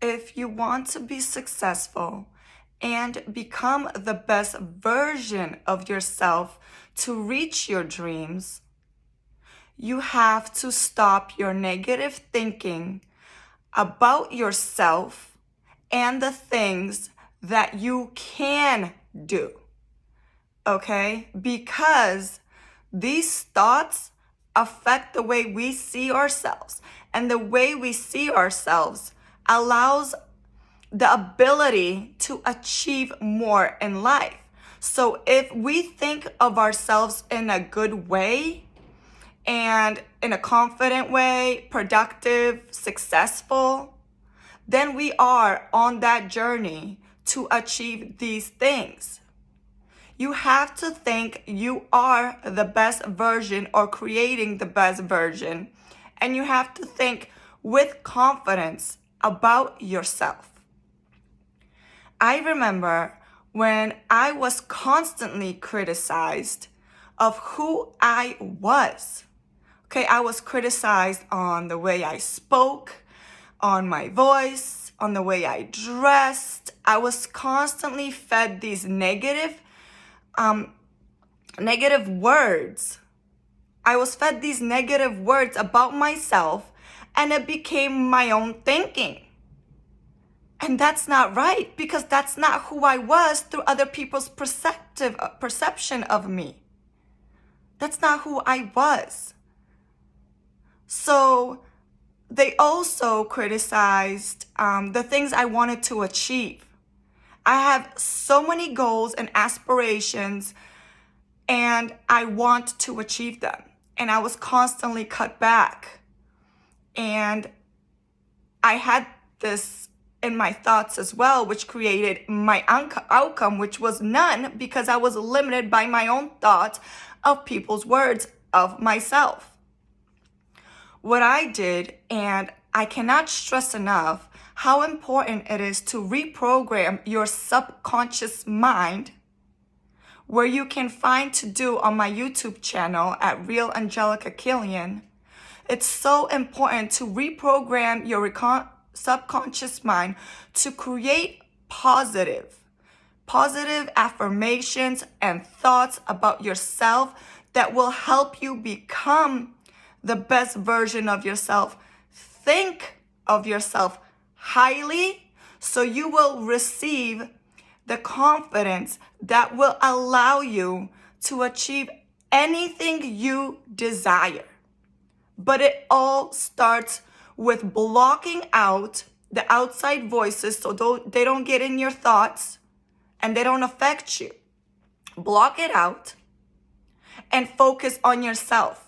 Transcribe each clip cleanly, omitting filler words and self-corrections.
if you want to be successful and become the best version of yourself to reach your dreams, you have to stop your negative thinking about yourself and the things that you can do. Okay? Because these thoughts affect the way we see ourselves, and the way we see ourselves allows the ability to achieve more in life. So if we think of ourselves in a good way and in a confident way, productive, successful, then we are on that journey to achieve these things. You have to think you are the best version or creating the best version. And you have to think with confidence about yourself. I remember when I was constantly criticized of who I was. Okay, I was criticized on the way I spoke, on my voice, on the way I dressed. I was constantly fed these negative words. I was fed these negative words about myself, and it became my own thinking. And that's not right, because that's not who I was through other people's perception of me. That's not who I was. So they also criticized the things I wanted to achieve. I have so many goals and aspirations, and I want to achieve them. And I was constantly cut back. And I had this in my thoughts as well, which created my outcome, which was none, because I was limited by my own thoughts of people's words of myself. What I did, and I cannot stress enough how important it is to reprogram your subconscious mind, where you can find to do on my YouTube channel at Real Angelica Killian. It's so important to reprogram your subconscious mind to create positive affirmations and thoughts about yourself that will help you become the best version of yourself. Think of yourself highly, so you will receive the confidence that will allow you to achieve anything you desire. But it all starts with blocking out the outside voices so they don't get in your thoughts and they don't affect you. Block it out and focus on yourself,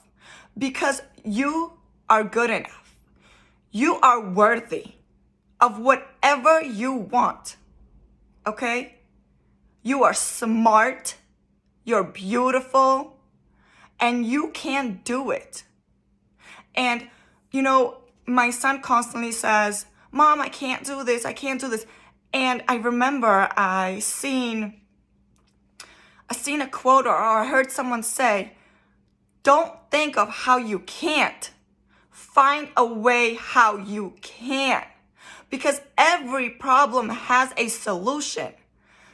because you are good enough. You are worthy of whatever you want. Okay? You are smart, you're beautiful, and you can do it. And, my son constantly says, "Mom, I can't do this, I can't do this." And I remember I seen a quote, or I heard someone say, "Don't think of how you can't. Find a way how you can." Because every problem has a solution.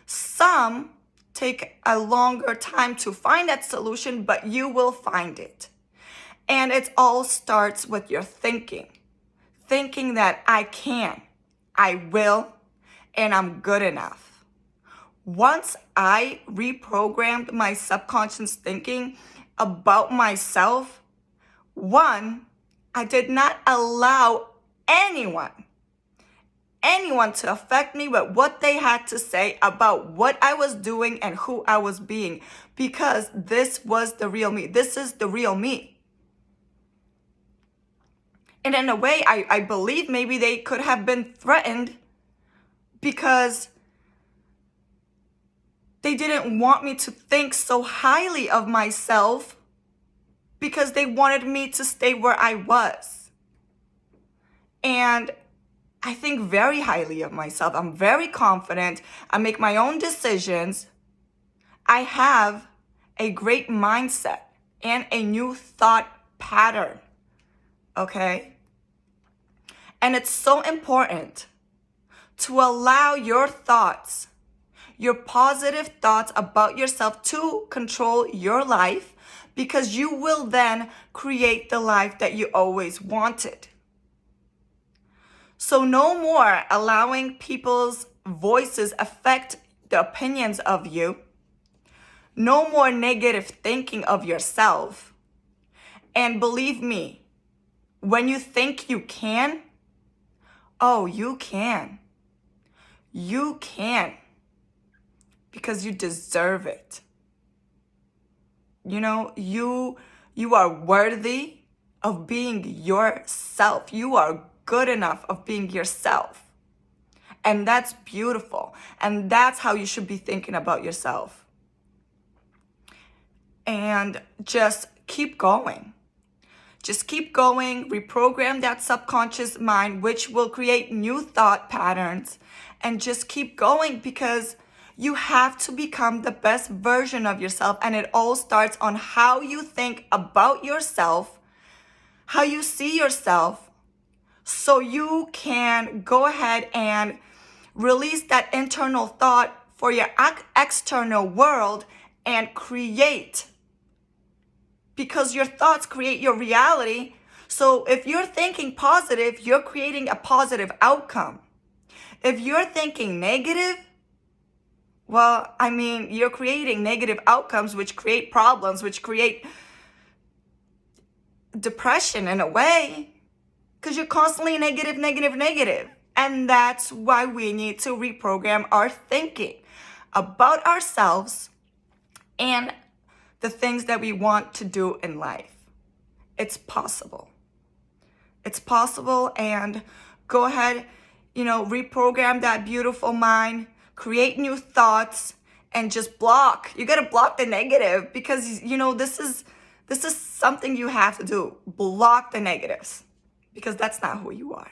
Some take a longer time to find that solution, but you will find it. And it all starts with your thinking. Thinking that I can, I will, and I'm good enough. Once I reprogrammed my subconscious thinking about myself, one, I did not allow anyone to affect me with what they had to say about what I was doing and who I was being, because this was the real me. This is the real me. And in a way, I believe maybe they could have been threatened because they didn't want me to think so highly of myself, because they wanted me to stay where I was. And I think very highly of myself. I'm very confident. I make my own decisions. I have a great mindset and a new thought pattern. Okay? And it's so important to allow your thoughts, your positive thoughts about yourself to control your life, because you will then create the life that you always wanted. So no more allowing people's voices affect the opinions of you. No more negative thinking of yourself. And believe me, when you think you can, oh, you can. You can. Because you deserve it. You know, you are worthy of being yourself. You are good enough of being yourself. And that's beautiful. And that's how you should be thinking about yourself. And just keep going. Just keep going, reprogram that subconscious mind, which will create new thought patterns, and just keep going, because you have to become the best version of yourself. And it all starts on how you think about yourself, how you see yourself, so you can go ahead and release that internal thought for your external world and create. Because your thoughts create your reality. So if you're thinking positive, you're creating a positive outcome. If you're thinking negative, well, I mean, you're creating negative outcomes, which create problems, which create depression in a way, because you're constantly negative, negative, negative. And that's why we need to reprogram our thinking about ourselves and the things that we want to do in life. It's possible. It's possible. And go ahead, reprogram that beautiful mind, create new thoughts, and just block. You got to block the negative, because, this is something you have to do. Block the negatives, because that's not who you are.